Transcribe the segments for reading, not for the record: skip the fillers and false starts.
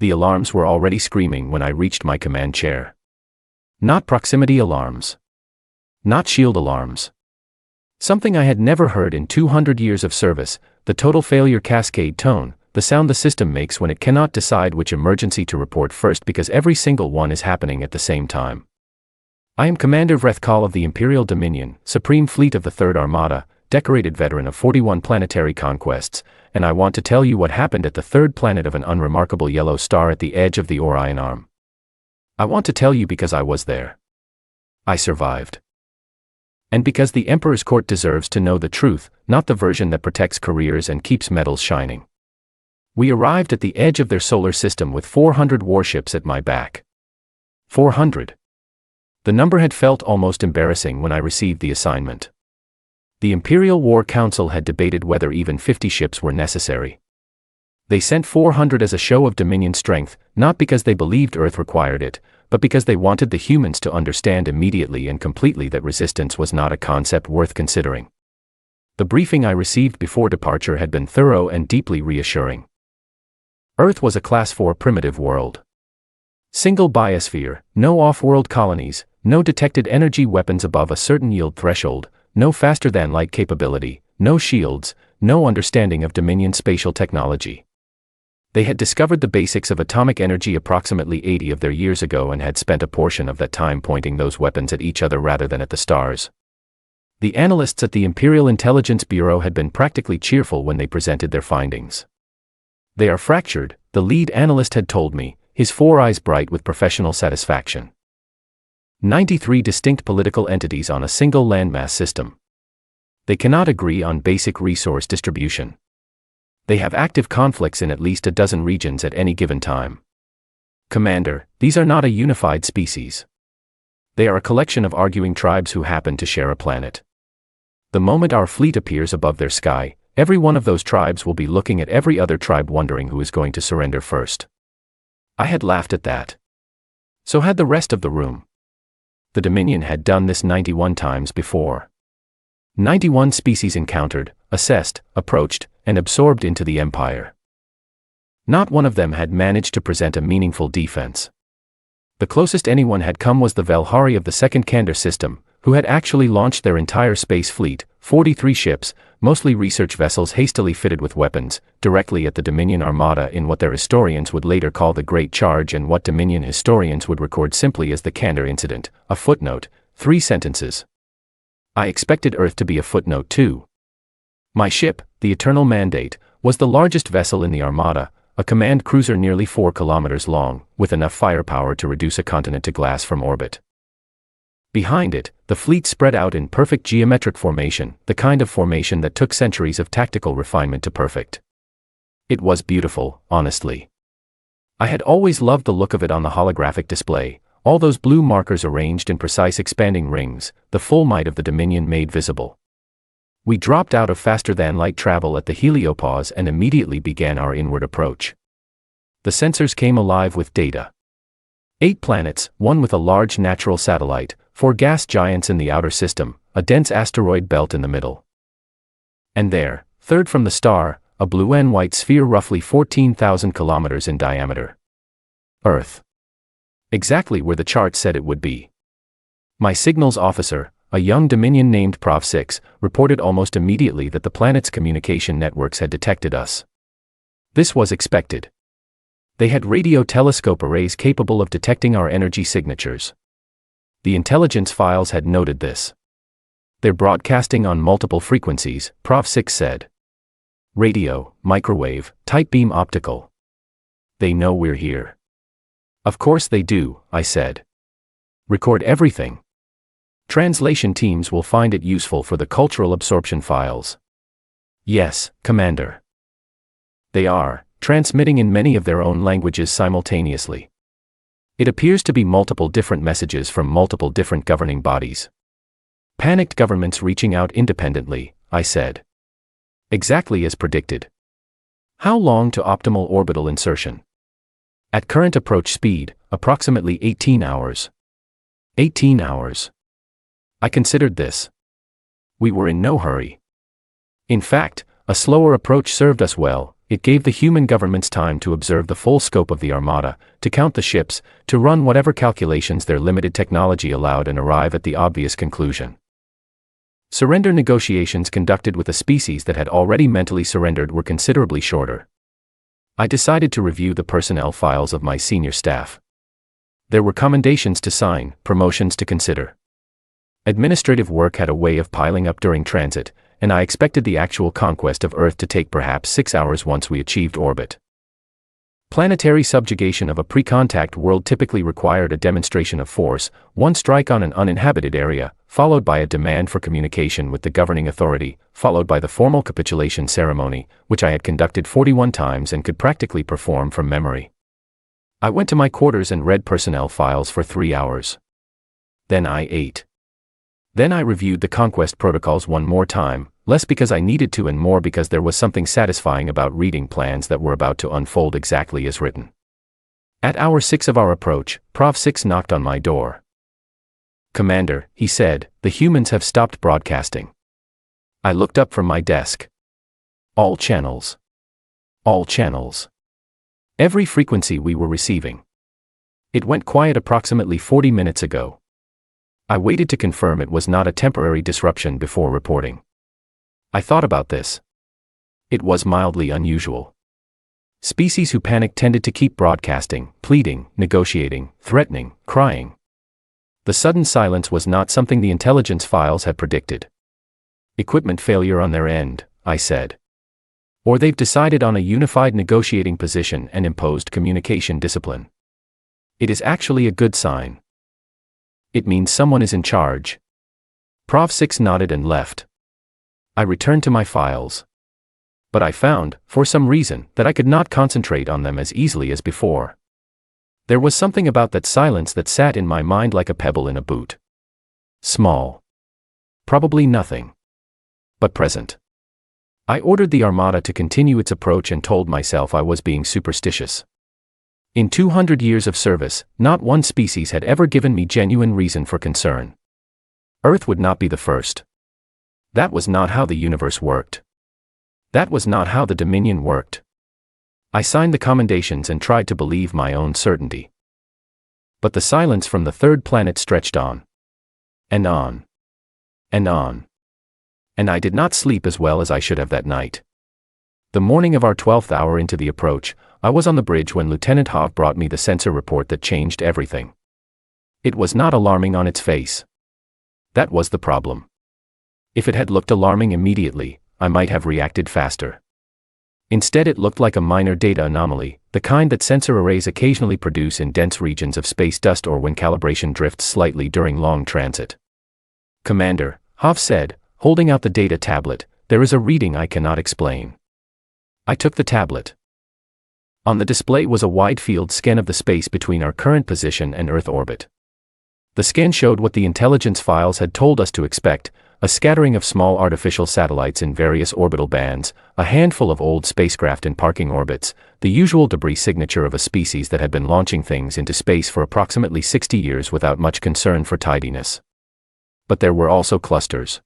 The alarms were already screaming when I reached my command chair. Not proximity alarms. Not shield alarms. Something I had never heard in 200 years of service, the total failure cascade tone, the sound the system makes when it cannot decide which emergency to report first because every single one is happening at the same time. I am Commander Vrethkal of the Imperial Dominion, Supreme Fleet of the Third Armada, decorated veteran of 41 planetary conquests, and I want to tell you what happened at the third planet of an unremarkable yellow star at the edge of the Orion Arm. I want to tell you because I was there. I survived. And because the Emperor's Court deserves to know the truth, not the version that protects careers and keeps medals shining. We arrived at the edge of their solar system with 400 warships at my back. 400. The number had felt almost embarrassing when I received the assignment. The Imperial War Council had debated whether even 50 ships were necessary. They sent 400 as a show of Dominion strength, not because they believed Earth required it, but because they wanted the humans to understand immediately and completely that resistance was not a concept worth considering. The briefing I received before departure had been thorough and deeply reassuring. Earth was a Class 4 primitive world. Single biosphere, no off-world colonies, no detected energy weapons above a certain yield threshold, no faster-than-light capability, no shields, no understanding of Dominion spatial technology. They had discovered the basics of atomic energy approximately 80 of their years ago and had spent a portion of that time pointing those weapons at each other rather than at the stars. The analysts at the Imperial Intelligence Bureau had been practically cheerful when they presented their findings. They are fractured, the lead analyst had told me, his four eyes bright with professional satisfaction. 93 distinct political entities on a single landmass system. They cannot agree on basic resource distribution. They have active conflicts in at least a dozen regions at any given time. Commander, these are not a unified species. They are a collection of arguing tribes who happen to share a planet. The moment our fleet appears above their sky, every one of those tribes will be looking at every other tribe wondering who is going to surrender first. I had laughed at that. So had the rest of the room. The Dominion had done this 91 times before. 91 species encountered, assessed, approached, and absorbed into the Empire. Not one of them had managed to present a meaningful defense. The closest anyone had come was the Velhari of the Second Kandar system, who had actually launched their entire space fleet, 43 ships, mostly research vessels hastily fitted with weapons, directly at the Dominion Armada in what their historians would later call the Great Charge and what Dominion historians would record simply as the Kandar Incident, a footnote, 3 sentences. I expected Earth to be a footnote too. My ship, the Eternal Mandate, was the largest vessel in the Armada, a command cruiser nearly 4 kilometers long, with enough firepower to reduce a continent to glass from orbit. Behind it, the fleet spread out in perfect geometric formation, the kind of formation that took centuries of tactical refinement to perfect. It was beautiful, honestly. I had always loved the look of it on the holographic display, all those blue markers arranged in precise expanding rings, the full might of the Dominion made visible. We dropped out of faster-than-light travel at the heliopause and immediately began our inward approach. The sensors came alive with data. 8 planets, 1 with a large natural satellite, 4 gas giants in the outer system, a dense asteroid belt in the middle. And there, third from the star, a blue and white sphere roughly 14,000 kilometers in diameter. Earth. Exactly where the chart said it would be. My signals officer, a young Dominion named Prov 6, reported almost immediately that the planet's communication networks had detected us. This was expected. They had radio telescope arrays capable of detecting our energy signatures. The intelligence files had noted this. They're broadcasting on multiple frequencies, Prov 6 said. Radio, microwave, tight beam optical. They know we're here. Of course they do, I said. Record everything. Translation teams will find it useful for the cultural absorption files. Yes, Commander. They are, transmitting in many of their own languages simultaneously. It appears to be multiple different messages from multiple different governing bodies. Panicked governments reaching out independently, I said. Exactly as predicted. How long to optimal orbital insertion? At current approach speed, approximately 18 hours. 18 hours. I considered this. We were in no hurry. In fact, a slower approach served us well, It gave the human governments time to observe the full scope of the Armada, to count the ships, to run whatever calculations their limited technology allowed and arrive at the obvious conclusion. Surrender negotiations conducted with a species that had already mentally surrendered were considerably shorter. I decided to review the personnel files of my senior staff. There were commendations to sign, promotions to consider. Administrative work had a way of piling up during transit, and I expected the actual conquest of Earth to take perhaps 6 hours once we achieved orbit. Planetary subjugation of a pre-contact world typically required a demonstration of force, one strike on an uninhabited area, followed by a demand for communication with the governing authority, followed by the formal capitulation ceremony, which I had conducted 41 times and could practically perform from memory. I went to my quarters and read personnel files for 3 hours. Then I ate. Then I reviewed the conquest protocols one more time, less because I needed to and more because there was something satisfying about reading plans that were about to unfold exactly as written. At hour 6 of our approach, Prov 6 knocked on my door. "Commander," he said, "the humans have stopped broadcasting." I looked up from my desk. All channels. All channels. Every frequency we were receiving. It went quiet approximately 40 minutes ago. I waited to confirm it was not a temporary disruption before reporting. I thought about this. It was mildly unusual. Species who panicked tended to keep broadcasting, pleading, negotiating, threatening, crying. The sudden silence was not something the intelligence files had predicted. Equipment failure on their end, I said. Or they've decided on a unified negotiating position and imposed communication discipline. It is actually a good sign. It means someone is in charge. Prov 6 nodded and left. I returned to my files. But I found, for some reason, that I could not concentrate on them as easily as before. There was something about that silence that sat in my mind like a pebble in a boot. Small. Probably nothing. But present. I ordered the Armada to continue its approach and told myself I was being superstitious. In 200 years of service, not one species had ever given me genuine reason for concern. Earth would not be the first. That was not how the universe worked. That was not how the Dominion worked. I signed the commendations and tried to believe my own certainty. But the silence from the third planet stretched on. And on. And on. And I did not sleep as well as I should have that night. The morning of our 12th hour into the approach, I was on the bridge when Lieutenant Hov brought me the sensor report that changed everything. It was not alarming on its face. That was the problem. If it had looked alarming immediately, I might have reacted faster. Instead, it looked like a minor data anomaly, the kind that sensor arrays occasionally produce in dense regions of space dust or when calibration drifts slightly during long transit. "Commander," Hov said, holding out the data tablet, "there is a reading I cannot explain." I took the tablet. On the display was a wide-field scan of the space between our current position and Earth orbit. The scan showed what the intelligence files had told us to expect: a scattering of small artificial satellites in various orbital bands, a handful of old spacecraft in parking orbits, the usual debris signature of a species that had been launching things into space for approximately 60 years without much concern for tidiness. But there were also clusters.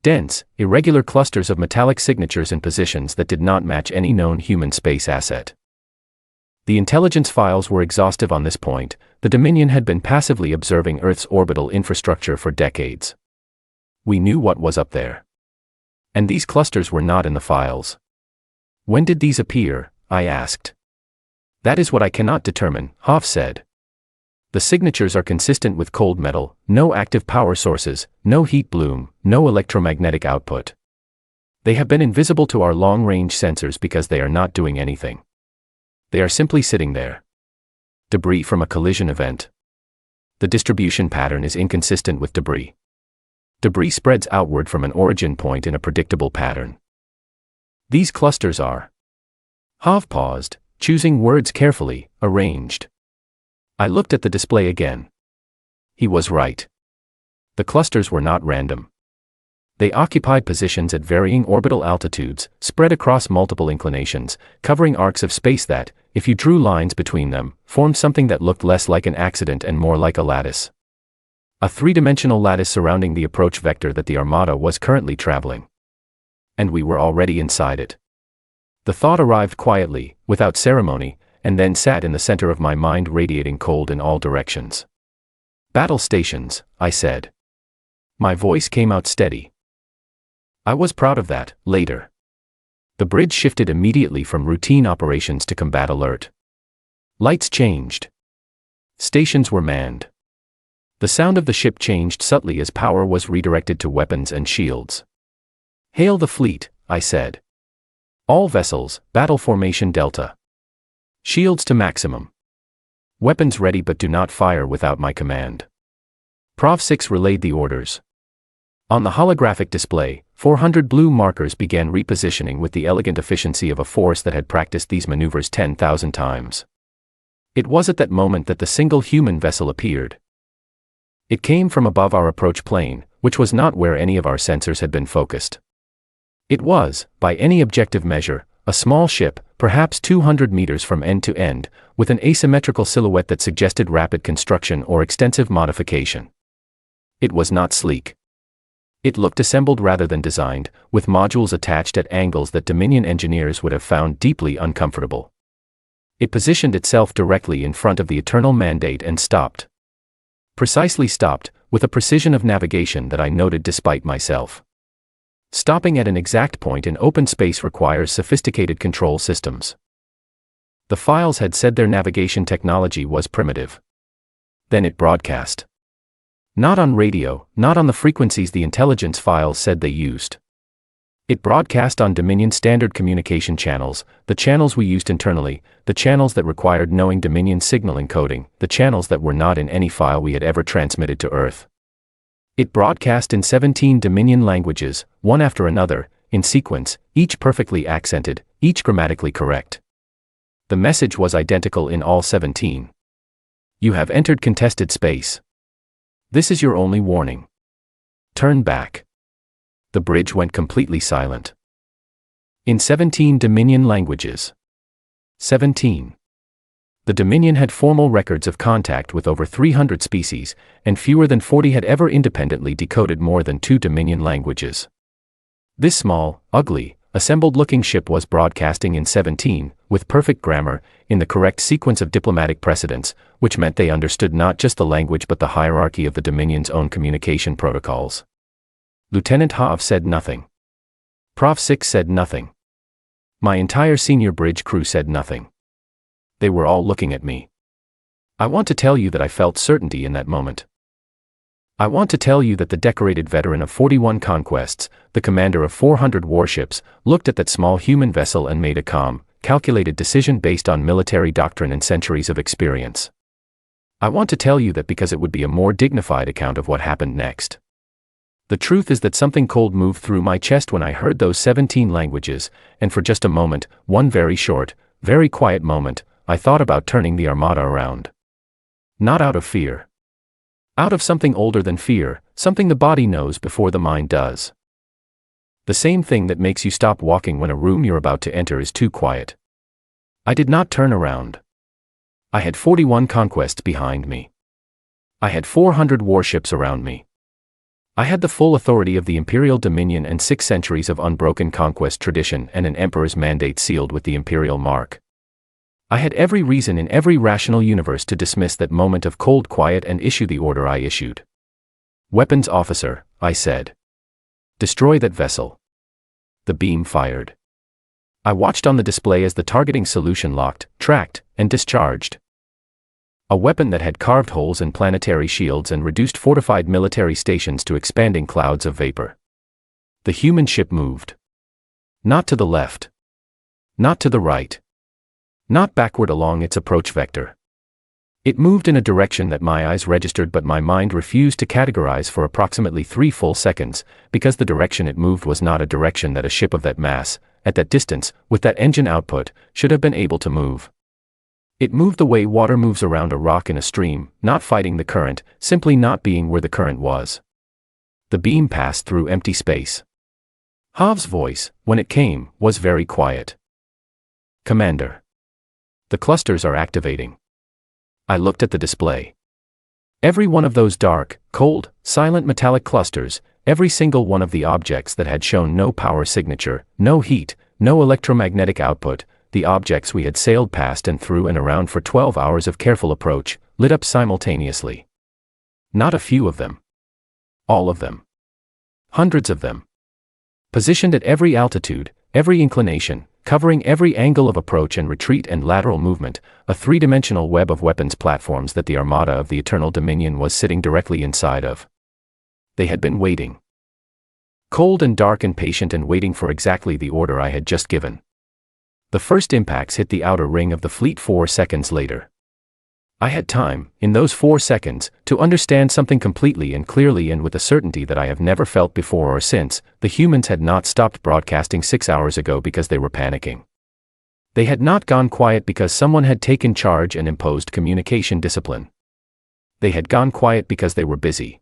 Dense, irregular clusters of metallic signatures in positions that did not match any known human space asset. The intelligence files were exhaustive on this point. The Dominion had been passively observing Earth's orbital infrastructure for decades. We knew what was up there. And these clusters were not in the files. When did these appear? I asked. That is what I cannot determine, Hov said. The signatures are consistent with cold metal, no active power sources, no heat bloom, no electromagnetic output. They have been invisible to our long-range sensors because they are not doing anything. They are simply sitting there. Debris from a collision event. The distribution pattern is inconsistent with debris. Debris spreads outward from an origin point in a predictable pattern. These clusters are. Hov paused, choosing words carefully, arranged. I looked at the display again. He was right. The clusters were not random. They occupied positions at varying orbital altitudes, spread across multiple inclinations, covering arcs of space that, if you drew lines between them, formed something that looked less like an accident and more like a lattice. A three-dimensional lattice surrounding the approach vector that the Armada was currently traveling. And we were already inside it. The thought arrived quietly, without ceremony, and then sat in the center of my mind, radiating cold in all directions. Battle stations, I said. My voice came out steady. I was proud of that. Later, the bridge shifted immediately from routine operations to combat alert. Lights changed. Stations were manned. The sound of the ship changed subtly as power was redirected to weapons and shields. Hail the fleet, I said. All vessels, battle formation Delta. Shields to maximum. Weapons ready, but do not fire without my command. Prov 6 relayed the orders. On the holographic display, 400 blue markers began repositioning with the elegant efficiency of a force that had practiced these maneuvers 10,000 times. It was at that moment that the single human vessel appeared. It came from above our approach plane, which was not where any of our sensors had been focused. It was, by any objective measure, a small ship, perhaps 200 meters from end to end, with an asymmetrical silhouette that suggested rapid construction or extensive modification. It was not sleek. It looked assembled rather than designed, with modules attached at angles that Dominion engineers would have found deeply uncomfortable. It positioned itself directly in front of the Eternal Mandate and stopped. Precisely stopped, with a precision of navigation that I noted despite myself. Stopping at an exact point in open space requires sophisticated control systems. The files had said their navigation technology was primitive. Then it broadcast. Not on radio, not on the frequencies the intelligence files said they used. It broadcast on Dominion standard communication channels, the channels we used internally, the channels that required knowing Dominion signal encoding, the channels that were not in any file we had ever transmitted to Earth. It broadcast in 17 Dominion languages, one after another, in sequence, each perfectly accented, each grammatically correct. The message was identical in all 17. You have entered contested space. This is your only warning. Turn back. The bridge went completely silent. In 17 Dominion languages. 17. The Dominion had formal records of contact with over 300 species, and fewer than 40 had ever independently decoded more than 2 Dominion languages. This small, ugly, assembled-looking ship was broadcasting in 17, with perfect grammar, in the correct sequence of diplomatic precedence, which meant they understood not just the language but the hierarchy of the Dominion's own communication protocols. Lieutenant Hav said nothing. Prov 6 said nothing. My entire senior bridge crew said nothing. They were all looking at me. I want to tell you that I felt certainty in that moment. I want to tell you that the decorated veteran of 41 conquests, the commander of 400 warships, looked at that small human vessel and made a calm, calculated decision based on military doctrine and centuries of experience. I want to tell you that because it would be a more dignified account of what happened next. The truth is that something cold moved through my chest when I heard those 17 languages, and for just a moment, one very short, very quiet moment, I thought about turning the Armada around. Not out of fear. Out of something older than fear, something the body knows before the mind does. The same thing that makes you stop walking when a room you're about to enter is too quiet. I did not turn around. I had 41 conquests behind me. I had 400 warships around me. I had the full authority of the Imperial Dominion and 6 centuries of unbroken conquest tradition and an emperor's mandate sealed with the Imperial mark. I had every reason in every rational universe to dismiss that moment of cold quiet and issue the order I issued. Weapons officer, I said. Destroy that vessel. The beam fired. I watched on the display as the targeting solution locked, tracked, and discharged. A weapon that had carved holes in planetary shields and reduced fortified military stations to expanding clouds of vapor. The human ship moved. Not to the left. Not to the right. Not backward along its approach vector. It moved in a direction that my eyes registered but my mind refused to categorize for approximately 3 full seconds, because the direction it moved was not a direction that a ship of that mass, at that distance, with that engine output, should have been able to move. It moved the way water moves around a rock in a stream, not fighting the current, simply not being where the current was. The beam passed through empty space. Hav's voice, when it came, was very quiet. Commander. The clusters are activating. I looked at the display. Every one of those dark, cold, silent metallic clusters, every single one of the objects that had shown no power signature, no heat, no electromagnetic output. The objects we had sailed past and through and around for 12 hours of careful approach lit up simultaneously. Not a few of them. All of them. Hundreds of them. Positioned at every altitude, every inclination, covering every angle of approach and retreat and lateral movement, a three-dimensional web of weapons platforms that the Armada of the Eternal Dominion was sitting directly inside of. They had been waiting. Cold and dark and patient and waiting for exactly the order I had just given. The first impacts hit the outer ring of the fleet 4 seconds later. I had time, in those 4 seconds, to understand something completely and clearly and with a certainty that I have never felt before or since. The humans had not stopped broadcasting 6 hours ago because they were panicking. They had not gone quiet because someone had taken charge and imposed communication discipline. They had gone quiet because they were busy.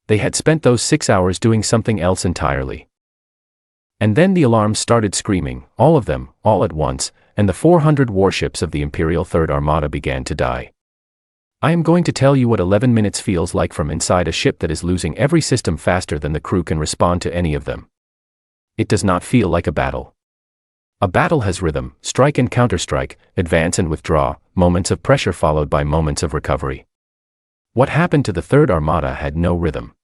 They had spent those 6 hours doing something else entirely. And then the alarms started screaming, all of them, all at once, and the 400 warships of the Imperial Third Armada began to die. I am going to tell you what 11 minutes feels like from inside a ship that is losing every system faster than the crew can respond to any of them. It does not feel like a battle. A battle has rhythm, strike and counterstrike, advance and withdraw, moments of pressure followed by moments of recovery. What happened to the Third Armada had no rhythm.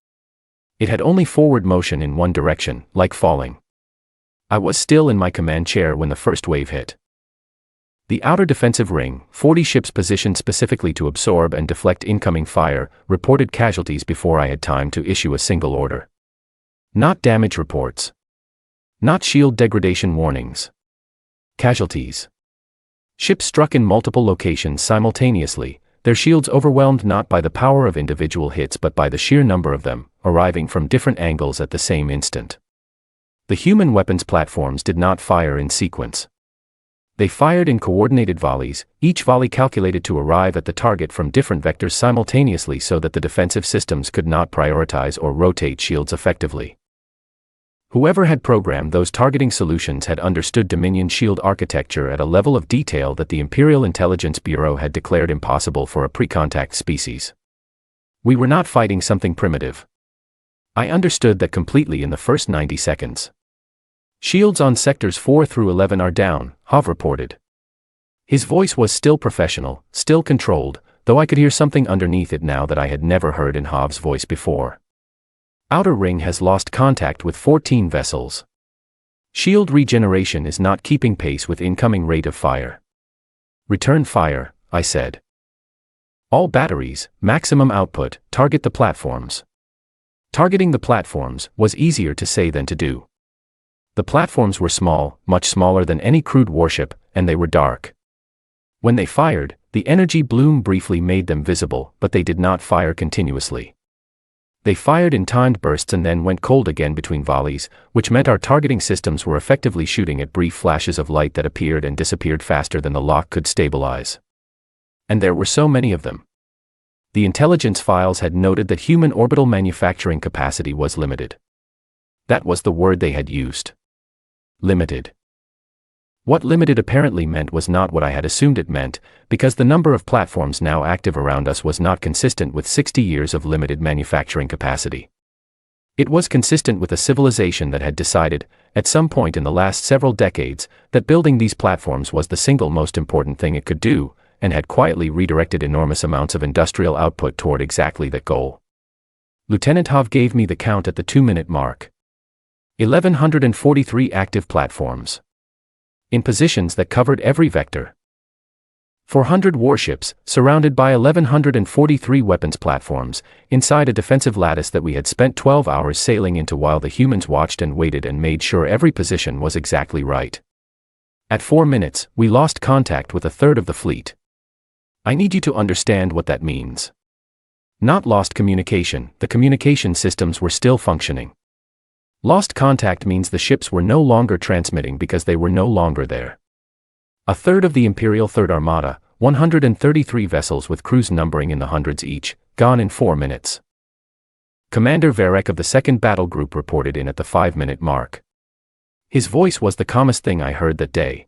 It had only forward motion in one direction, like falling. I was still in my command chair when the first wave hit. The outer defensive ring, 40 ships positioned specifically to absorb and deflect incoming fire, reported casualties before I had time to issue a single order. Not damage reports. Not shield degradation warnings. Casualties. Ships struck in multiple locations simultaneously, their shields overwhelmed not by the power of individual hits but by the sheer number of them, arriving from different angles at the same instant. The human weapons platforms did not fire in sequence. They fired in coordinated volleys, each volley calculated to arrive at the target from different vectors simultaneously so that the defensive systems could not prioritize or rotate shields effectively. Whoever had programmed those targeting solutions had understood Dominion shield architecture at a level of detail that the Imperial Intelligence Bureau had declared impossible for a pre-contact species. We were not fighting something primitive. I understood that completely in the first 90 seconds. Shields on sectors 4 through 11 are down, Hav reported. His voice was still professional, still controlled, though I could hear something underneath it now that I had never heard in Hav's voice before. Outer ring has lost contact with 14 vessels. Shield regeneration is not keeping pace with incoming rate of fire. Return fire, I said. All batteries, maximum output, target the platforms. Targeting the platforms was easier to say than to do. The platforms were small, much smaller than any crewed warship, and they were dark. When they fired, the energy bloom briefly made them visible, but they did not fire continuously. They fired in timed bursts and then went cold again between volleys, which meant our targeting systems were effectively shooting at brief flashes of light that appeared and disappeared faster than the lock could stabilize. And there were so many of them. The intelligence files had noted that human orbital manufacturing capacity was limited. That was the word they had used. Limited. What limited apparently meant was not what I had assumed it meant, because the number of platforms now active around us was not consistent with 60 years of limited manufacturing capacity. It was consistent with a civilization that had decided, at some point in the last several decades, that building these platforms was the single most important thing it could do, and had quietly redirected enormous amounts of industrial output toward exactly that goal. Lieutenant Hav gave me the count at the 2-minute mark. 1,143 active platforms. In positions that covered every vector. 400 warships, surrounded by 1,143 weapons platforms, inside a defensive lattice that we had spent 12 hours sailing into while the humans watched and waited and made sure every position was exactly right. At 4 minutes, we lost contact with a third of the fleet. I need you to understand what that means. Not lost communication, the communication systems were still functioning. Lost contact means the ships were no longer transmitting because they were no longer there. A third of the Imperial Third Armada, 133 vessels with crews numbering in the hundreds each, gone in 4 minutes. Commander Varek of the 2nd Battle Group reported in at the 5-minute mark. His voice was the calmest thing I heard that day.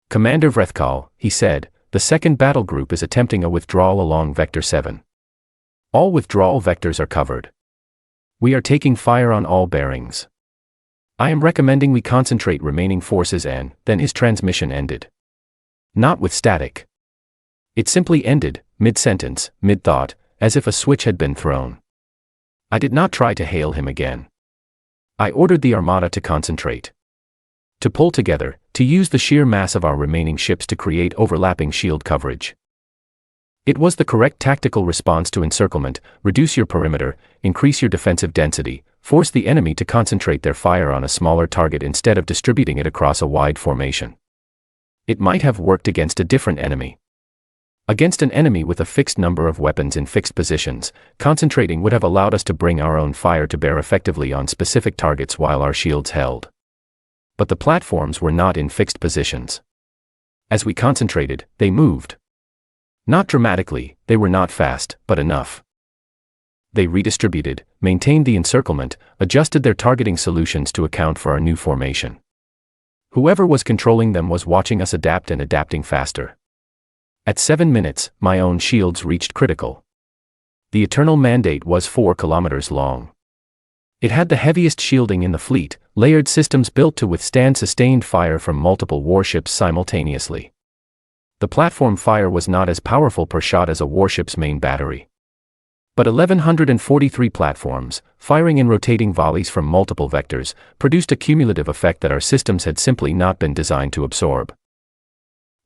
Commander Vrethkal, he said, the 2nd Battle Group is attempting a withdrawal along Vector 7. All withdrawal vectors are covered. We are taking fire on all bearings. I am recommending we concentrate remaining forces and, then his transmission ended. Not with static. It simply ended, mid-sentence, mid-thought, as if a switch had been thrown. I did not try to hail him again. I ordered the Armada to concentrate. To pull together, to use the sheer mass of our remaining ships to create overlapping shield coverage. It was the correct tactical response to encirclement: reduce your perimeter, increase your defensive density, force the enemy to concentrate their fire on a smaller target instead of distributing it across a wide formation. It might have worked against a different enemy. Against an enemy with a fixed number of weapons in fixed positions, concentrating would have allowed us to bring our own fire to bear effectively on specific targets while our shields held. But the platforms were not in fixed positions. As we concentrated, they moved. Not dramatically, they were not fast, but enough. They redistributed, maintained the encirclement, adjusted their targeting solutions to account for our new formation. Whoever was controlling them was watching us adapt and adapting faster. At 7 minutes, my own shields reached critical. The Eternal Mandate was 4 kilometers long. It had the heaviest shielding in the fleet, layered systems built to withstand sustained fire from multiple warships simultaneously. The platform fire was not as powerful per shot as a warship's main battery. But 1,143 platforms, firing in rotating volleys from multiple vectors, produced a cumulative effect that our systems had simply not been designed to absorb.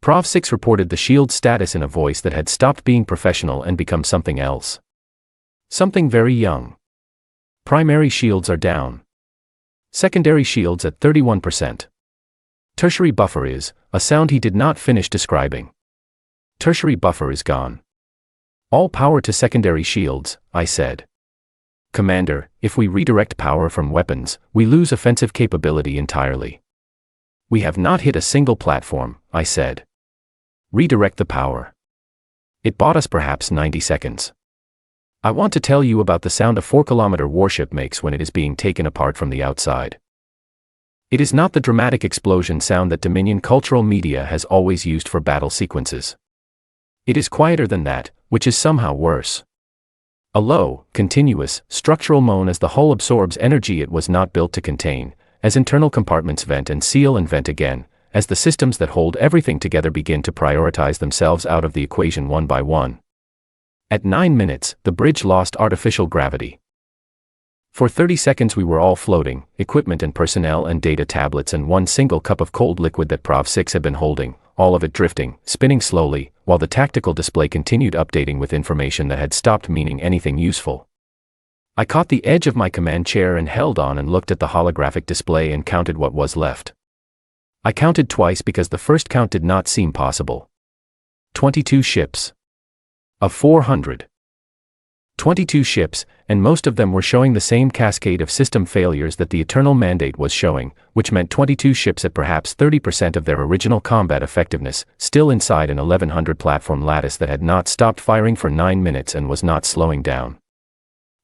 Prov 6 reported the shield status in a voice that had stopped being professional and become something else. Something very young. Primary shields are down. Secondary shields at 31%. Tertiary buffer is, a sound he did not finish describing. Tertiary buffer is gone. All power to secondary shields, I said. Commander, if we redirect power from weapons, we lose offensive capability entirely. We have not hit a single platform, I said. Redirect the power. It bought us perhaps 90 seconds. I want to tell you about the sound a 4-kilometer warship makes when it is being taken apart from the outside. It is not the dramatic explosion sound that Dominion cultural media has always used for battle sequences. It is quieter than that, which is somehow worse. A low, continuous, structural moan as the hull absorbs energy it was not built to contain, as internal compartments vent and seal and vent again, as the systems that hold everything together begin to prioritize themselves out of the equation one by one. At 9 minutes, the bridge lost artificial gravity. For 30 seconds we were all floating, equipment and personnel and data tablets and one single cup of cold liquid that Prov 6 had been holding, all of it drifting, spinning slowly, while the tactical display continued updating with information that had stopped meaning anything useful. I caught the edge of my command chair and held on and looked at the holographic display and counted what was left. I counted twice because the first count did not seem possible. 22 ships. Of 400. 22 ships, and most of them were showing the same cascade of system failures that the Eternal Mandate was showing, which meant 22 ships at perhaps 30% of their original combat effectiveness, still inside an 1100 platform lattice that had not stopped firing for 9 minutes and was not slowing down.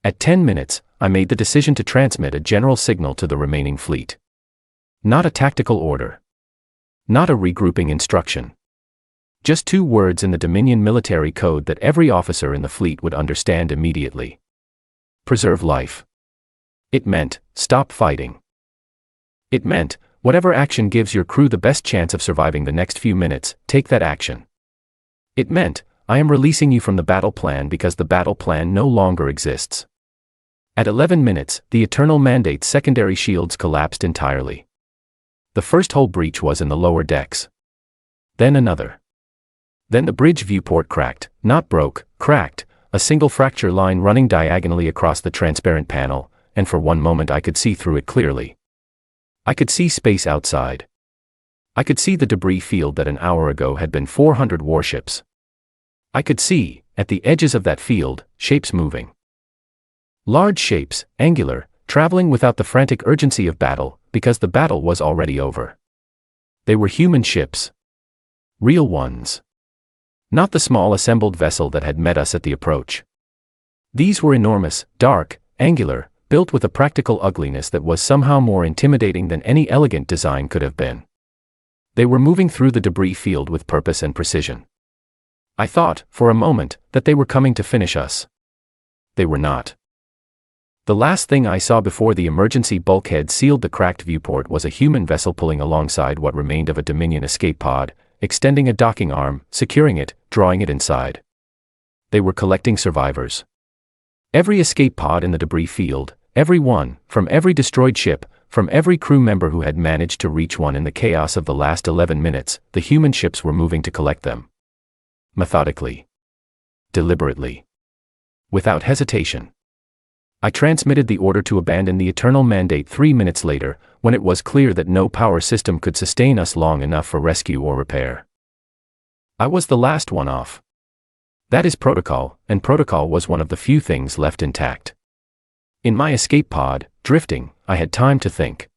At 10 minutes, I made the decision to transmit a general signal to the remaining fleet. Not a tactical order. Not a regrouping instruction. Just 2 words in the Dominion military code that every officer in the fleet would understand immediately. Preserve life. It meant, stop fighting. It meant, whatever action gives your crew the best chance of surviving the next few minutes, take that action. It meant, I am releasing you from the battle plan because the battle plan no longer exists. At 11 minutes, the Eternal Mandate's secondary shields collapsed entirely. The first hull breach was in the lower decks. Then another. Then the bridge viewport cracked, not broke, cracked, a single fracture line running diagonally across the transparent panel, and for one moment I could see through it clearly. I could see space outside. I could see the debris field that an hour ago had been 400 warships. I could see, at the edges of that field, shapes moving. Large shapes, angular, traveling without the frantic urgency of battle, because the battle was already over. They were human ships. Real ones. Not the small assembled vessel that had met us at the approach. These were enormous, dark, angular, built with a practical ugliness that was somehow more intimidating than any elegant design could have been. They were moving through the debris field with purpose and precision. I thought, for a moment, that they were coming to finish us. They were not. The last thing I saw before the emergency bulkhead sealed the cracked viewport was a human vessel pulling alongside what remained of a Dominion escape pod, extending a docking arm, securing it, drawing it inside. They were collecting survivors. Every escape pod in the debris field, every one, from every destroyed ship, from every crew member who had managed to reach one in the chaos of the last 11 minutes, the human ships were moving to collect them. Methodically. Deliberately. Without hesitation. I transmitted the order to abandon the Eternal Mandate 3 minutes later, when it was clear that no power system could sustain us long enough for rescue or repair. I was the last one off. That is protocol, and protocol was one of the few things left intact. In my escape pod, drifting, I had time to think.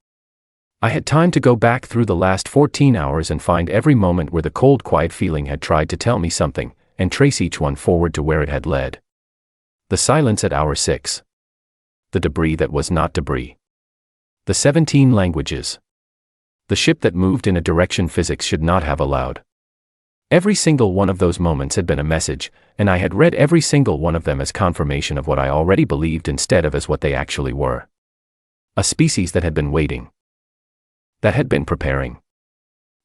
I had time to go back through the last 14 hours and find every moment where the cold, quiet feeling had tried to tell me something, and trace each one forward to where it had led. The silence at hour 6. The debris that was not debris. The 17 languages. The ship that moved in a direction physics should not have allowed. Every single one of those moments had been a message, and I had read every single one of them as confirmation of what I already believed instead of as what they actually were. A species that had been waiting. That had been preparing.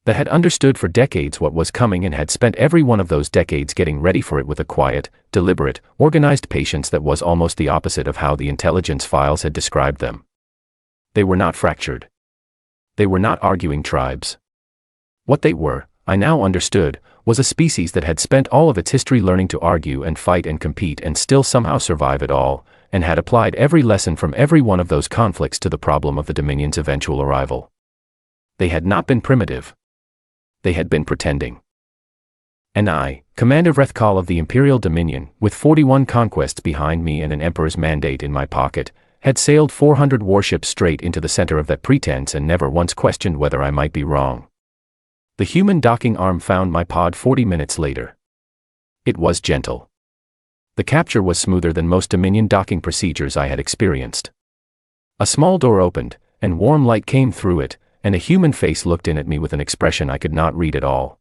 That had understood for decades what was coming and had spent every one of those decades getting ready for it with a quiet, deliberate, organized patience that was almost the opposite of how the intelligence files had described them. They were not fractured. They were not arguing tribes. What they were, I now understood, was a species that had spent all of its history learning to argue and fight and compete and still somehow survive it all, and had applied every lesson from every one of those conflicts to the problem of the Dominion's eventual arrival. They had not been primitive. They had been pretending. And I, Commander Vrethkal of the Imperial Dominion, with 41 conquests behind me and an Emperor's mandate in my pocket, had sailed 400 warships straight into the center of that pretense and never once questioned whether I might be wrong. The human docking arm found my pod 40 minutes later. It was gentle. The capture was smoother than most Dominion docking procedures I had experienced. A small door opened, and warm light came through it, and a human face looked in at me with an expression I could not read at all.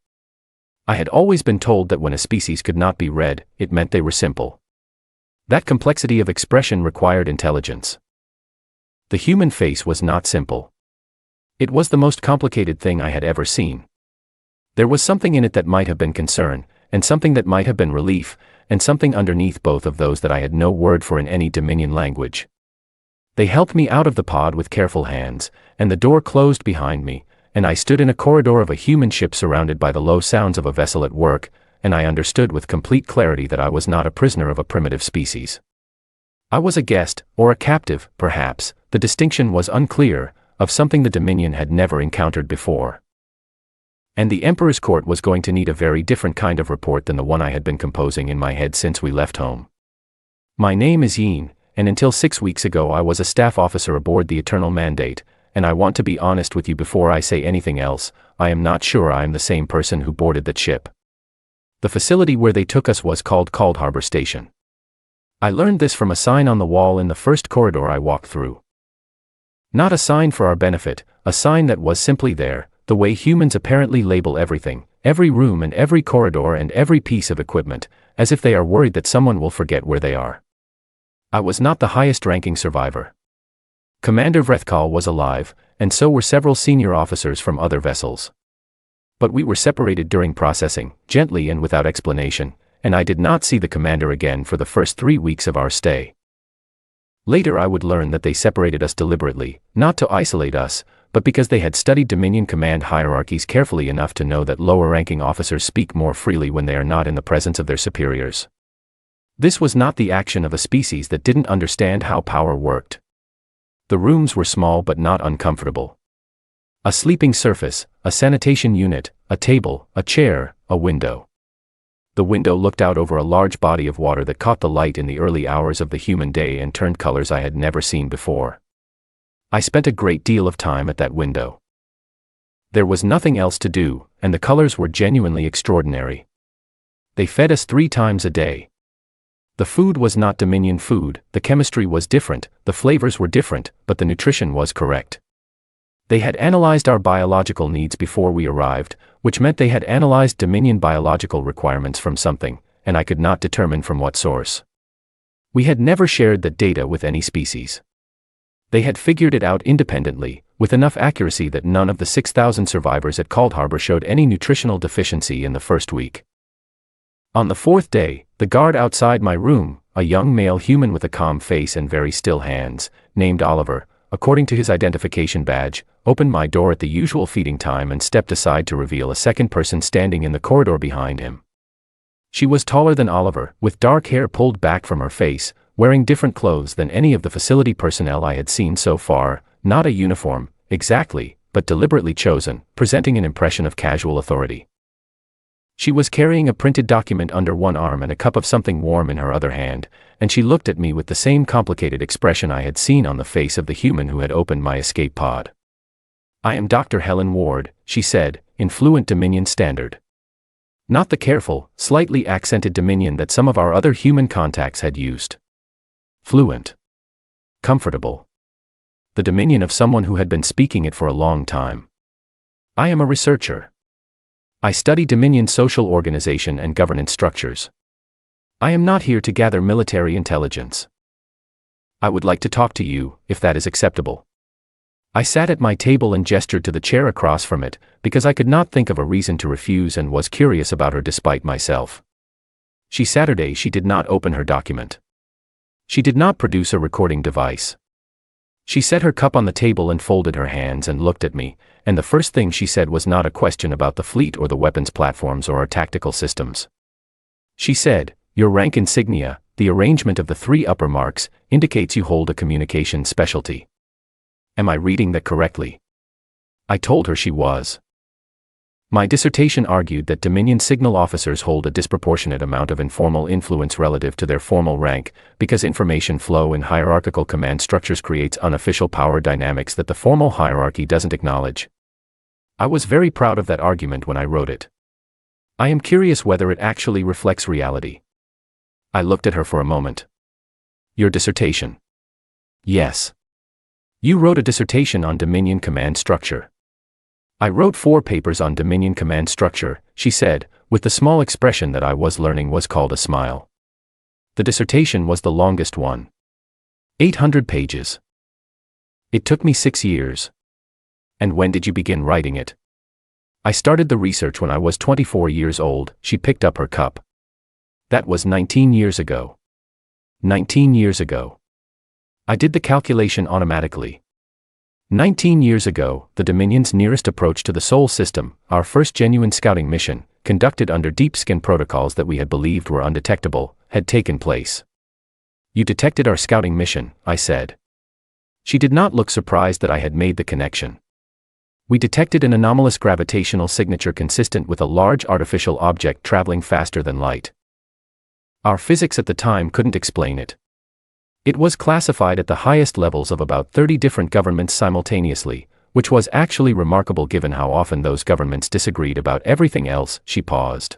I had always been told that when a species could not be read, it meant they were simple. That complexity of expression required intelligence. The human face was not simple. It was the most complicated thing I had ever seen. There was something in it that might have been concern, and something that might have been relief, and something underneath both of those that I had no word for in any Dominion language. They helped me out of the pod with careful hands, and the door closed behind me, and I stood in a corridor of a human ship surrounded by the low sounds of a vessel at work, and I understood with complete clarity that I was not a prisoner of a primitive species. I was a guest, or a captive, perhaps, the distinction was unclear, of something the Dominion had never encountered before. And the Emperor's court was going to need a very different kind of report than the one I had been composing in my head since we left home. My name is Yin, and until 6 weeks ago I was a staff officer aboard the Eternal Mandate, and I want to be honest with you before I say anything else, I am not sure I am the same person who boarded that ship. The facility where they took us was called Cold Harbor Station. I learned this from a sign on the wall in the first corridor I walked through. Not a sign for our benefit, a sign that was simply there, the way humans apparently label everything, every room and every corridor and every piece of equipment, as if they are worried that someone will forget where they are. I was not the highest-ranking survivor. Commander Vrethkal was alive, and so were several senior officers from other vessels. But we were separated during processing, gently and without explanation, and I did not see the commander again for the first 3 weeks of our stay. Later I would learn that they separated us deliberately, not to isolate us, but because they had studied Dominion command hierarchies carefully enough to know that lower-ranking officers speak more freely when they are not in the presence of their superiors. This was not the action of a species that didn't understand how power worked. The rooms were small but not uncomfortable. A sleeping surface, a sanitation unit, a table, a chair, a window. The window looked out over a large body of water that caught the light in the early hours of the human day and turned colors I had never seen before. I spent a great deal of time at that window. There was nothing else to do, and the colors were genuinely extraordinary. They fed us 3 times a day. The food was not Dominion food, the chemistry was different, the flavors were different, but the nutrition was correct. They had analyzed our biological needs before we arrived, which meant they had analyzed Dominion biological requirements from something, and I could not determine from what source. We had never shared that data with any species. They had figured it out independently, with enough accuracy that none of the 6,000 survivors at Cold Harbor showed any nutritional deficiency in the first week. On the fourth day, the guard outside my room, a young male human with a calm face and very still hands, named Oliver, according to his identification badge, opened my door at the usual feeding time and stepped aside to reveal a second person standing in the corridor behind him. She was taller than Oliver, with dark hair pulled back from her face, wearing different clothes than any of the facility personnel I had seen so far, not a uniform, exactly, but deliberately chosen, presenting an impression of casual authority. She was carrying a printed document under one arm and a cup of something warm in her other hand, and she looked at me with the same complicated expression I had seen on the face of the human who had opened my escape pod. "I am Dr. Helen Ward," she said, in fluent Dominion standard. Not the careful, slightly accented Dominion that some of our other human contacts had used. Fluent. Comfortable. The Dominion of someone who had been speaking it for a long time. "I am a researcher. I study Dominion social organization and governance structures. I am not here to gather military intelligence. I would like to talk to you, if that is acceptable." I sat at my table and gestured to the chair across from it, because I could not think of a reason to refuse and was curious about her despite myself. Saturday she did not open her document. She did not produce a recording device. She set her cup on the table and folded her hands and looked at me, and the first thing she said was not a question about the fleet or the weapons platforms or our tactical systems. She said, "Your rank insignia, the arrangement of the three upper marks, indicates you hold a communication specialty. Am I reading that correctly?" I told her she was. My dissertation argued that Dominion signal officers hold a disproportionate amount of informal influence relative to their formal rank, because information flow in hierarchical command structures creates unofficial power dynamics that the formal hierarchy doesn't acknowledge. I was very proud of that argument when I wrote it. I am curious whether it actually reflects reality. I looked at her for a moment. "Your dissertation?" "Yes." "You wrote a dissertation on Dominion command structure." "I wrote 4 papers on Dominion command structure," she said, with the small expression that I was learning was called a smile. The dissertation was the longest one. 800 pages. It took me 6 years. "And when did you begin writing it?" "I started the research when I was 24 years old," she picked up her cup. "That was 19 years ago. 19 years ago. I did the calculation automatically. 19 years ago, the Dominion's nearest approach to the Sol system, our first genuine scouting mission, conducted under deep-skin protocols that we had believed were undetectable, had taken place." "You detected our scouting mission," I said. She did not look surprised that I had made the connection. "We detected an anomalous gravitational signature consistent with a large artificial object traveling faster than light. Our physics at the time couldn't explain it. It was classified at the highest levels of about 30 different governments simultaneously, which was actually remarkable given how often those governments disagreed about everything else." She paused.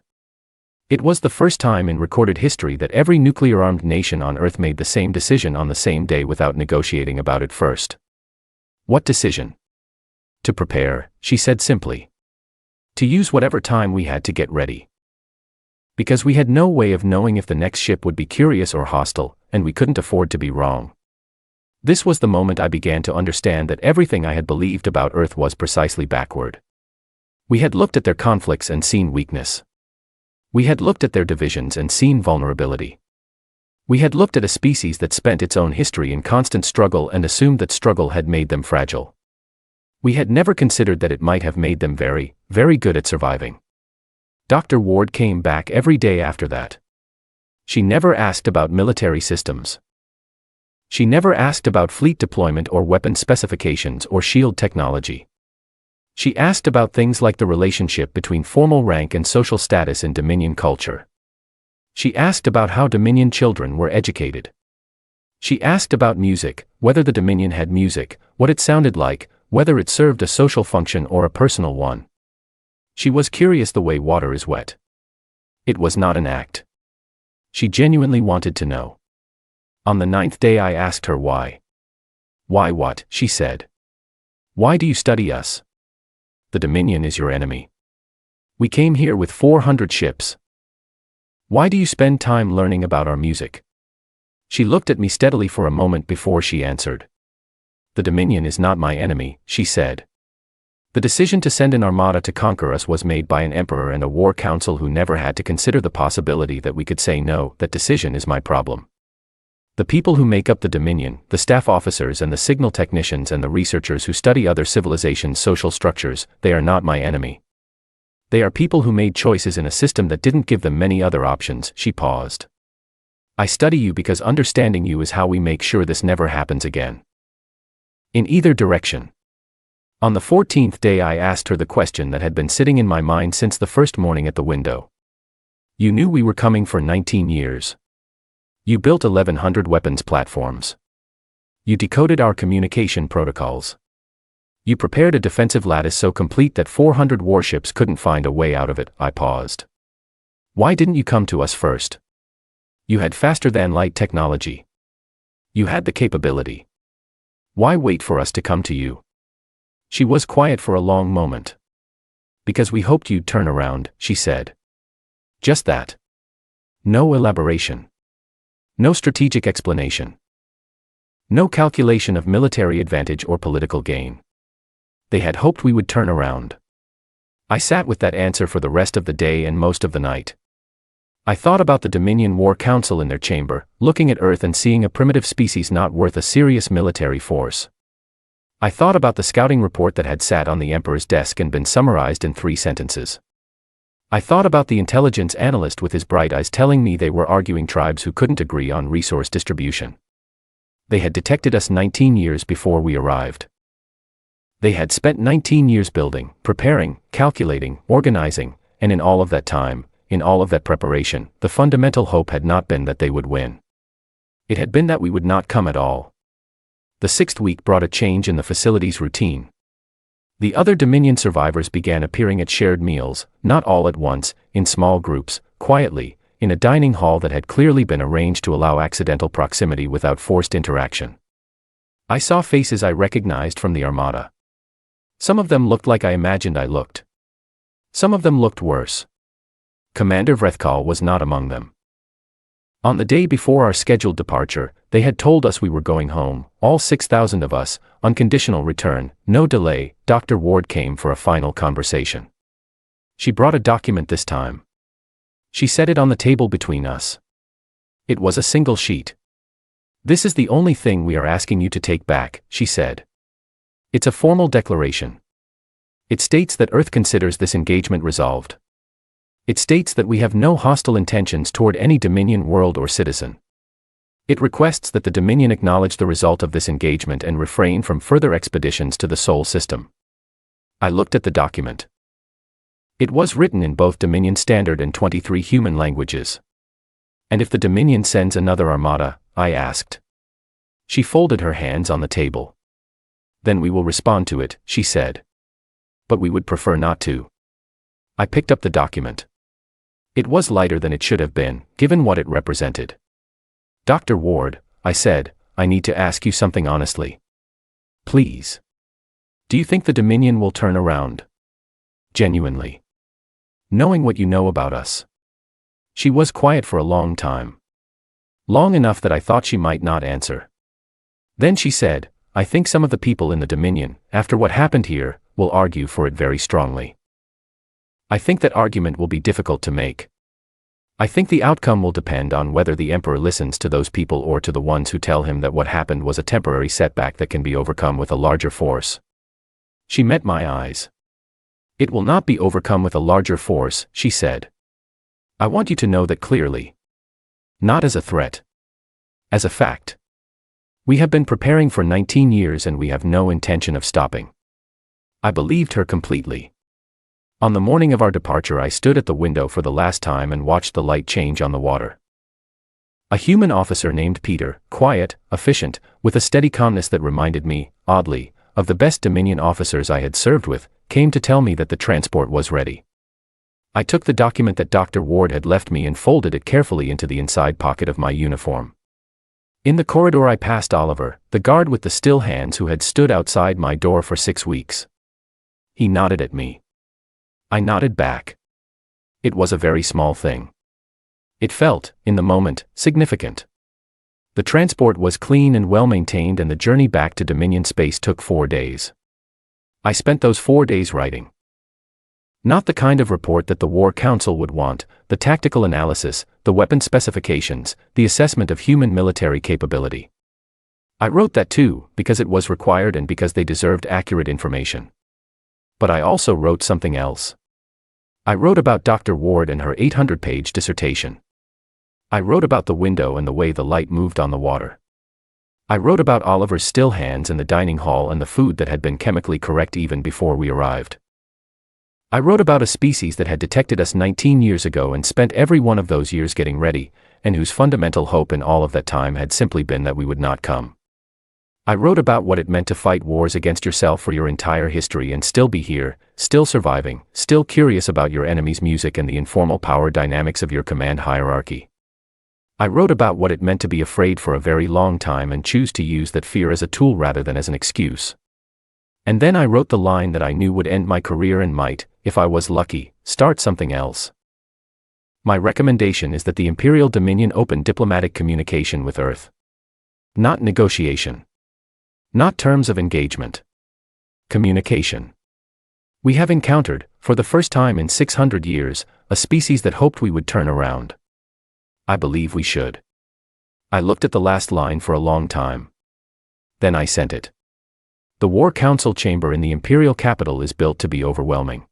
"It was the first time in recorded history that every nuclear-armed nation on Earth made the same decision on the same day without negotiating about it first." "What decision?" "To prepare," she said simply. "To use whatever time we had to get ready. Because we had no way of knowing if the next ship would be curious or hostile, and we couldn't afford to be wrong." This was the moment I began to understand that everything I had believed about Earth was precisely backward. We had looked at their conflicts and seen weakness. We had looked at their divisions and seen vulnerability. We had looked at a species that spent its own history in constant struggle and assumed that struggle had made them fragile. We had never considered that it might have made them very, very good at surviving. Dr. Ward came back every day after that. She never asked about military systems. She never asked about fleet deployment or weapon specifications or shield technology. She asked about things like the relationship between formal rank and social status in Dominion culture. She asked about how Dominion children were educated. She asked about music, whether the Dominion had music, what it sounded like, whether it served a social function or a personal one. She was curious the way water is wet. It was not an act. She genuinely wanted to know. On the 9th day I asked her why. "Why what?" she said. "Why do you study us? The Dominion is your enemy. We came here with 400 ships. Why do you spend time learning about our music? She looked at me steadily for a moment before she answered. The Dominion is not my enemy, she said. The decision to send an armada to conquer us was made by an emperor and a war council who never had to consider the possibility that we could say no. That decision is my problem. The people who make up the Dominion, the staff officers and the signal technicians and the researchers who study other civilizations' social structures, they are not my enemy. They are people who made choices in a system that didn't give them many other options. She paused. I study you because understanding you is how we make sure this never happens again. In either direction. On the 14th day I asked her the question that had been sitting in my mind since the first morning at the window. You knew we were coming for 19 years. You built 1,100 weapons platforms. You decoded our communication protocols. You prepared a defensive lattice so complete that 400 warships couldn't find a way out of it. I paused. Why didn't you come to us first? You had faster-than-light technology. You had the capability. Why wait for us to come to you? She was quiet for a long moment. Because we hoped you'd turn around, she said. Just that. No elaboration. No strategic explanation. No calculation of military advantage or political gain. They had hoped we would turn around. I sat with that answer for the rest of the day and most of the night. I thought about the Dominion War Council in their chamber, looking at Earth and seeing a primitive species not worth a serious military force. I thought about the scouting report that had sat on the Emperor's desk and been summarized in 3 sentences. I thought about the intelligence analyst with his bright eyes telling me they were arguing tribes who couldn't agree on resource distribution. They had detected us 19 years before we arrived. They had spent 19 years building, preparing, calculating, organizing, and in all of that time, in all of that preparation, the fundamental hope had not been that they would win. It had been that we would not come at all. The 6th week brought a change in the facility's routine. The other Dominion survivors began appearing at shared meals, not all at once, in small groups, quietly, in a dining hall that had clearly been arranged to allow accidental proximity without forced interaction. I saw faces I recognized from the Armada. Some of them looked like I imagined I looked. Some of them looked worse. Commander Vrethkal was not among them. On the day before our scheduled departure, they had told us we were going home, all 6,000 of us, unconditional return, no delay. Dr. Ward came for a final conversation. She brought a document this time. She set it on the table between us. It was a single sheet. This is the only thing we are asking you to take back, she said. It's a formal declaration. It states that Earth considers this engagement resolved. It states that we have no hostile intentions toward any Dominion world or citizen. It requests that the Dominion acknowledge the result of this engagement and refrain from further expeditions to the Sol system. I looked at the document. It was written in both Dominion Standard and 23 human languages. And if the Dominion sends another armada, I asked. She folded her hands on the table. Then we will respond to it, she said. But we would prefer not to. I picked up the document. It was lighter than it should have been, given what it represented. Dr. Ward, I said, I need to ask you something honestly. Please. Do you think the Dominion will turn around? Genuinely. Knowing what you know about us. She was quiet for a long time. Long enough that I thought she might not answer. Then she said, I think some of the people in the Dominion, after what happened here, will argue for it very strongly. I think that argument will be difficult to make. I think the outcome will depend on whether the Emperor listens to those people or to the ones who tell him that what happened was a temporary setback that can be overcome with a larger force. She met my eyes. It will not be overcome with a larger force, she said. I want you to know that clearly. Not as a threat. As a fact. We have been preparing for 19 years and we have no intention of stopping. I believed her completely. On the morning of our departure I stood at the window for the last time and watched the light change on the water. A human officer named Peter, quiet, efficient, with a steady calmness that reminded me, oddly, of the best Dominion officers I had served with, came to tell me that the transport was ready. I took the document that Dr. Ward had left me and folded it carefully into the inside pocket of my uniform. In the corridor I passed Oliver, the guard with the still hands who had stood outside my door for 6 weeks. He nodded at me. I nodded back. It was a very small thing. It felt, in the moment, significant. The transport was clean and well-maintained, and the journey back to Dominion space took 4 days. I spent those 4 days writing. Not the kind of report that the War Council would want, the tactical analysis, the weapon specifications, the assessment of human military capability. I wrote that too, because it was required and because they deserved accurate information. But I also wrote something else. I wrote about Dr. Ward and her 800-page dissertation. I wrote about the window and the way the light moved on the water. I wrote about Oliver's still hands in the dining hall and the food that had been chemically correct even before we arrived. I wrote about a species that had detected us 19 years ago and spent every one of those years getting ready, and whose fundamental hope in all of that time had simply been that we would not come. I wrote about what it meant to fight wars against yourself for your entire history and still be here, still surviving, still curious about your enemy's music and the informal power dynamics of your command hierarchy. I wrote about what it meant to be afraid for a very long time and choose to use that fear as a tool rather than as an excuse. And then I wrote the line that I knew would end my career and might, if I was lucky, start something else. My recommendation is that the Imperial Dominion open diplomatic communication with Earth. Not negotiation. Not terms of engagement. Communication. We have encountered, for the first time in 600 years, a species that hoped we would turn around. I believe we should. I looked at the last line for a long time. Then I sent it. The War Council chamber in the Imperial capital is built to be overwhelming.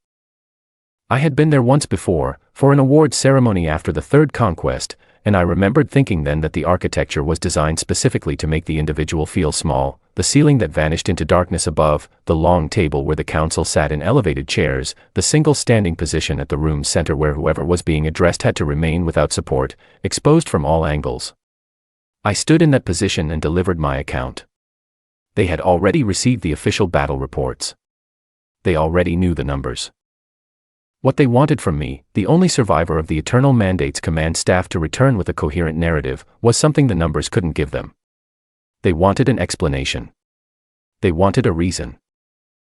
I had been there once before, for an award ceremony after the Third Conquest, and I remembered thinking then that the architecture was designed specifically to make the individual feel small, the ceiling that vanished into darkness above, the long table where the council sat in elevated chairs, the single standing position at the room's center where whoever was being addressed had to remain without support, exposed from all angles. I stood in that position and delivered my account. They had already received the official battle reports. They already knew the numbers. What they wanted from me, the only survivor of the Eternal Mandate's command staff to return with a coherent narrative, was something the numbers couldn't give them. They wanted an explanation. They wanted a reason.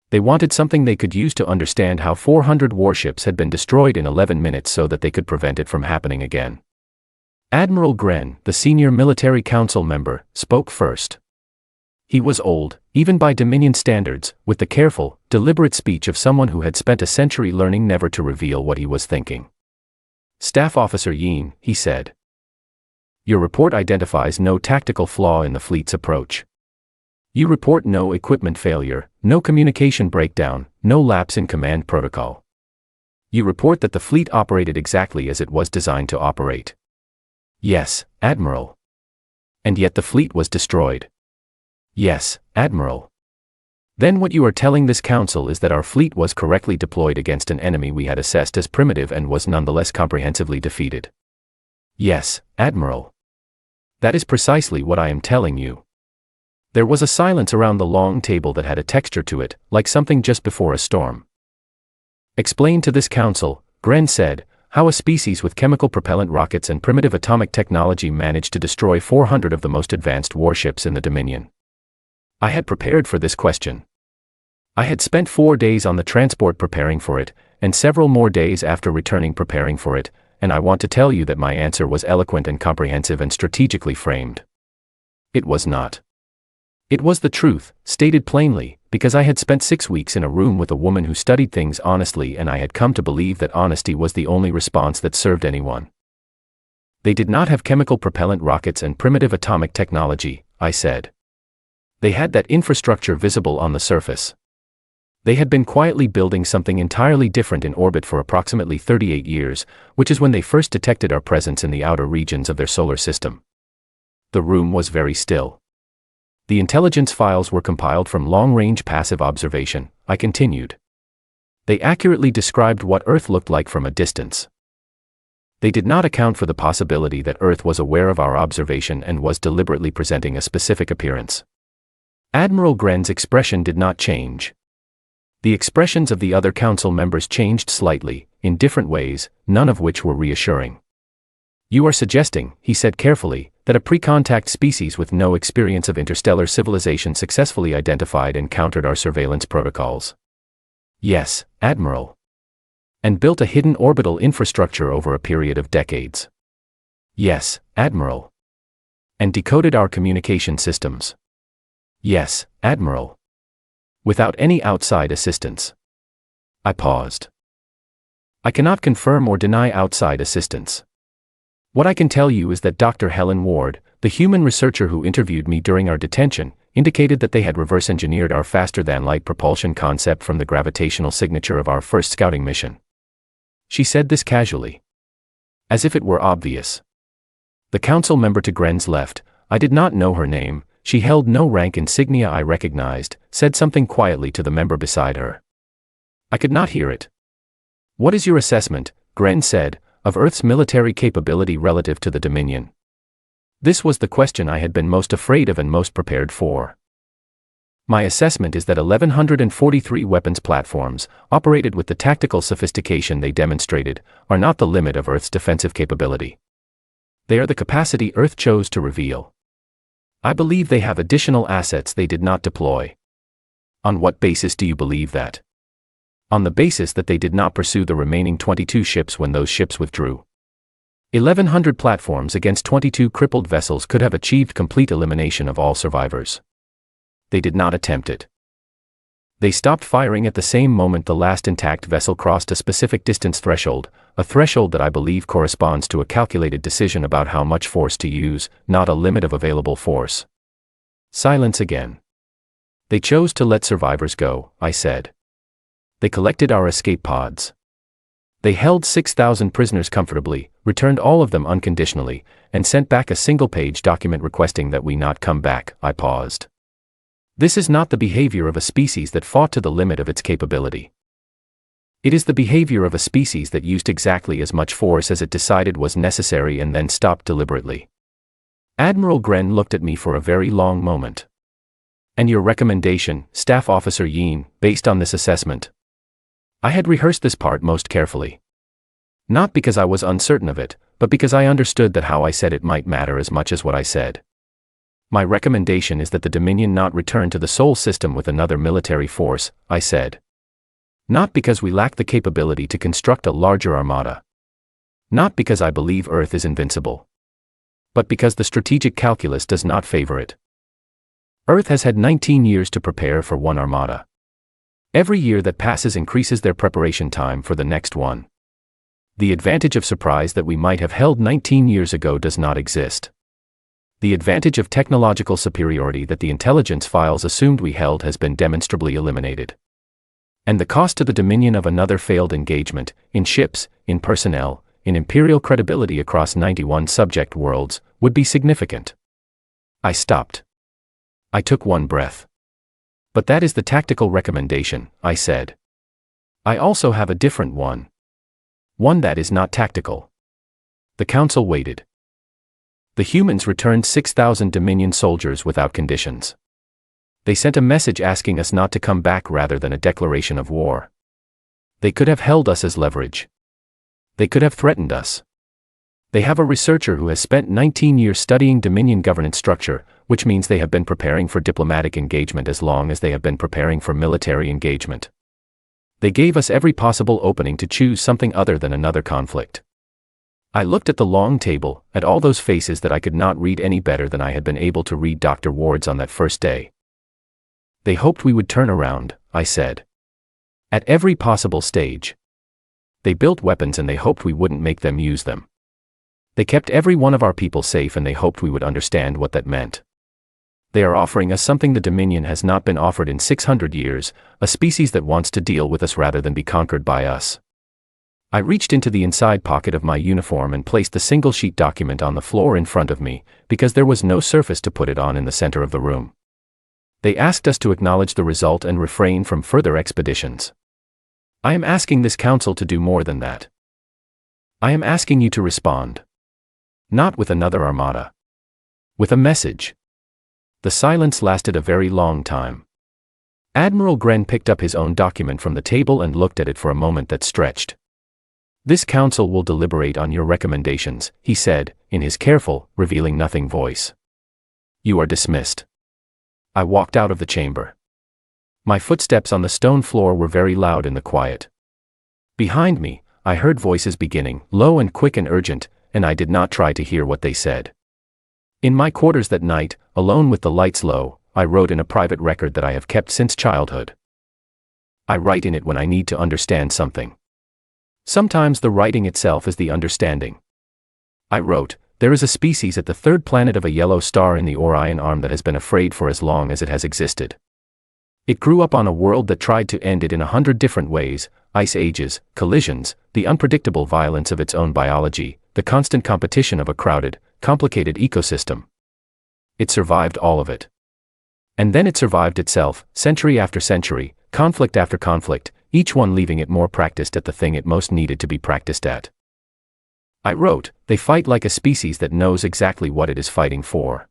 They wanted something they could use to understand how 400 warships had been destroyed in 11 minutes so that they could prevent it from happening again. Admiral Gren, the senior military council member, spoke first. He was old, even by Dominion standards, with the careful, deliberate speech of someone who had spent a century learning never to reveal what he was thinking. Staff Officer Yin, he said. Your report identifies no tactical flaw in the fleet's approach. You report no equipment failure, no communication breakdown, no lapse in command protocol. You report that the fleet operated exactly as it was designed to operate. Yes, Admiral. And yet the fleet was destroyed. Yes, Admiral. Then what you are telling this council is that our fleet was correctly deployed against an enemy we had assessed as primitive and was nonetheless comprehensively defeated. Yes, Admiral. That is precisely what I am telling you. There was a silence around the long table that had a texture to it, like something just before a storm. Explain to this council, Gren said, how a species with chemical propellant rockets and primitive atomic technology managed to destroy 400 of the most advanced warships in the Dominion. I had prepared for this question. I had spent 4 days on the transport preparing for it, and several more days after returning preparing for it, and I want to tell you that my answer was eloquent and comprehensive and strategically framed. It was not. It was the truth, stated plainly, because I had spent 6 weeks in a room with a woman who studied things honestly, and I had come to believe that honesty was the only response that served anyone. They did not have chemical propellant rockets and primitive atomic technology, I said. They had that infrastructure visible on the surface. They had been quietly building something entirely different in orbit for approximately 38 years, which is when they first detected our presence in the outer regions of their solar system. The room was very still. The intelligence files were compiled from long-range passive observation, I continued. They accurately described what Earth looked like from a distance. They did not account for the possibility that Earth was aware of our observation and was deliberately presenting a specific appearance. Admiral Gren's expression did not change. The expressions of the other council members changed slightly, in different ways, none of which were reassuring. You are suggesting, he said carefully, that a pre-contact species with no experience of interstellar civilization successfully identified and countered our surveillance protocols. Yes, Admiral. And built a hidden orbital infrastructure over a period of decades. Yes, Admiral. And decoded our communication systems. Yes, Admiral. Without any outside assistance. I paused. I cannot confirm or deny outside assistance. What I can tell you is that Dr. Helen Ward, the human researcher who interviewed me during our detention, indicated that they had reverse-engineered our faster-than-light propulsion concept from the gravitational signature of our first scouting mission. She said this casually. As if it were obvious. The council member to Gren's left, I did not know her name, she held no rank insignia I recognized, said something quietly to the member beside her. I could not hear it. What is your assessment, Gren said, of Earth's military capability relative to the Dominion? This was the question I had been most afraid of and most prepared for. My assessment is that 1,143 weapons platforms, operated with the tactical sophistication they demonstrated, are not the limit of Earth's defensive capability. They are the capacity Earth chose to reveal. I believe they have additional assets they did not deploy. On what basis do you believe that? On the basis that they did not pursue the remaining 22 ships when those ships withdrew. 1,100 platforms against 22 crippled vessels could have achieved complete elimination of all survivors. They did not attempt it. They stopped firing at the same moment the last intact vessel crossed a specific distance threshold, a threshold that I believe corresponds to a calculated decision about how much force to use, not a limit of available force. Silence again. They chose to let survivors go, I said. They collected our escape pods. They held 6,000 prisoners comfortably, returned all of them unconditionally, and sent back a single-page document requesting that we not come back. I paused. This is not the behavior of a species that fought to the limit of its capability. It is the behavior of a species that used exactly as much force as it decided was necessary and then stopped deliberately. Admiral Gren looked at me for a very long moment. And your recommendation, Staff Officer Yin, based on this assessment? I had rehearsed this part most carefully. Not because I was uncertain of it, but because I understood that how I said it might matter as much as what I said. My recommendation is that the Dominion not return to the Sol system with another military force, I said. Not because we lack the capability to construct a larger armada. Not because I believe Earth is invincible. But because the strategic calculus does not favor it. Earth has had 19 years to prepare for one armada. Every year that passes increases their preparation time for the next one. The advantage of surprise that we might have held 19 years ago does not exist. The advantage of technological superiority that the intelligence files assumed we held has been demonstrably eliminated. And the cost to the Dominion of another failed engagement, in ships, in personnel, in Imperial credibility across 91 subject worlds, would be significant. I stopped. I took one breath. But that is the tactical recommendation, I said. I also have a different one. One that is not tactical. The Council waited. The humans returned 6,000 Dominion soldiers without conditions. They sent a message asking us not to come back rather than a declaration of war. They could have held us as leverage. They could have threatened us. They have a researcher who has spent 19 years studying Dominion governance structure, which means they have been preparing for diplomatic engagement as long as they have been preparing for military engagement. They gave us every possible opening to choose something other than another conflict. I looked at the long table, at all those faces that I could not read any better than I had been able to read Dr. Ward's on that first day. They hoped we would turn around, I said. At every possible stage. They built weapons and they hoped we wouldn't make them use them. They kept every one of our people safe and they hoped we would understand what that meant. They are offering us something the Dominion has not been offered in 600 years, a species that wants to deal with us rather than be conquered by us. I reached into the inside pocket of my uniform and placed the single-sheet document on the floor in front of me, because there was no surface to put it on in the center of the room. They asked us to acknowledge the result and refrain from further expeditions. I am asking this council to do more than that. I am asking you to respond. Not with another armada. With a message. The silence lasted a very long time. Admiral Gren picked up his own document from the table and looked at it for a moment that stretched. This council will deliberate on your recommendations, he said, in his careful, revealing nothing voice. You are dismissed. I walked out of the chamber. My footsteps on the stone floor were very loud in the quiet. Behind me, I heard voices beginning, low and quick and urgent, and I did not try to hear what they said. In my quarters that night, alone with the lights low, I wrote in a private record that I have kept since childhood. I write in it when I need to understand something. Sometimes the writing itself is the understanding. I wrote, there is a species at the third planet of a yellow star in the Orion arm that has been afraid for as long as it has existed. It grew up on a world that tried to end it in 100 different ways: ice ages, collisions, the unpredictable violence of its own biology, the constant competition of a crowded, complicated ecosystem. It survived all of it. And then it survived itself, century after century, conflict after conflict, each one leaving it more practiced at the thing it most needed to be practiced at. I wrote, they fight like a species that knows exactly what it is fighting for.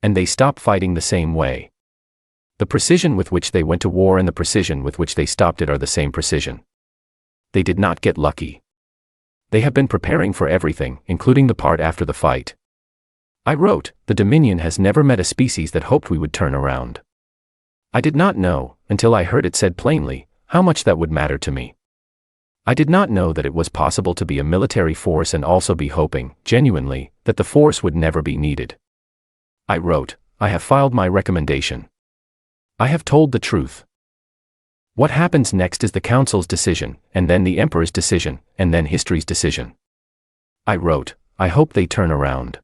And they stop fighting the same way. The precision with which they went to war and the precision with which they stopped it are the same precision. They did not get lucky. They have been preparing for everything, including the part after the fight. I wrote, the Dominion has never met a species that hoped we would turn around. I did not know, until I heard it said plainly, how much that would matter to me. I did not know that it was possible to be a military force and also be hoping, genuinely, that the force would never be needed. I wrote, I have filed my recommendation. I have told the truth. What happens next is the Council's decision, and then the Emperor's decision, and then history's decision. I wrote, I hope they turn around.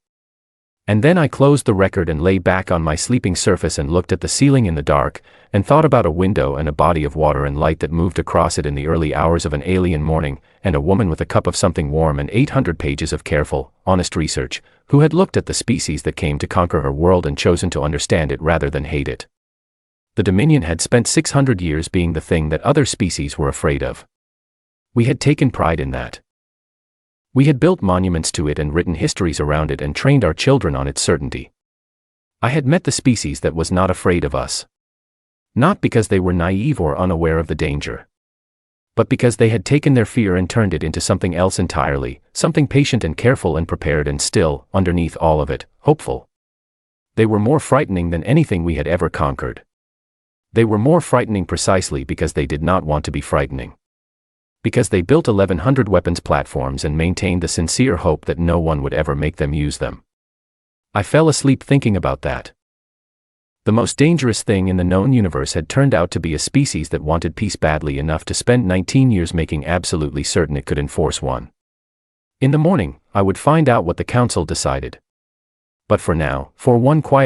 And then I closed the record and lay back on my sleeping surface and looked at the ceiling in the dark, and thought about a window and a body of water and light that moved across it in the early hours of an alien morning, and a woman with a cup of something warm and 800 pages of careful, honest research, who had looked at the species that came to conquer her world and chosen to understand it rather than hate it. The Dominion had spent 600 years being the thing that other species were afraid of. We had taken pride in that. We had built monuments to it and written histories around it and trained our children on its certainty. I had met the species that was not afraid of us. Not because they were naive or unaware of the danger, but because they had taken their fear and turned it into something else entirely, something patient and careful and prepared and still, underneath all of it, hopeful. They were more frightening than anything we had ever conquered. They were more frightening precisely because they did not want to be frightening. Because they built 1,100 weapons platforms and maintained the sincere hope that no one would ever make them use them. I fell asleep thinking about that. The most dangerous thing in the known universe had turned out to be a species that wanted peace badly enough to spend 19 years making absolutely certain it could enforce one. In the morning, I would find out what the Council decided. But for now, for one quiet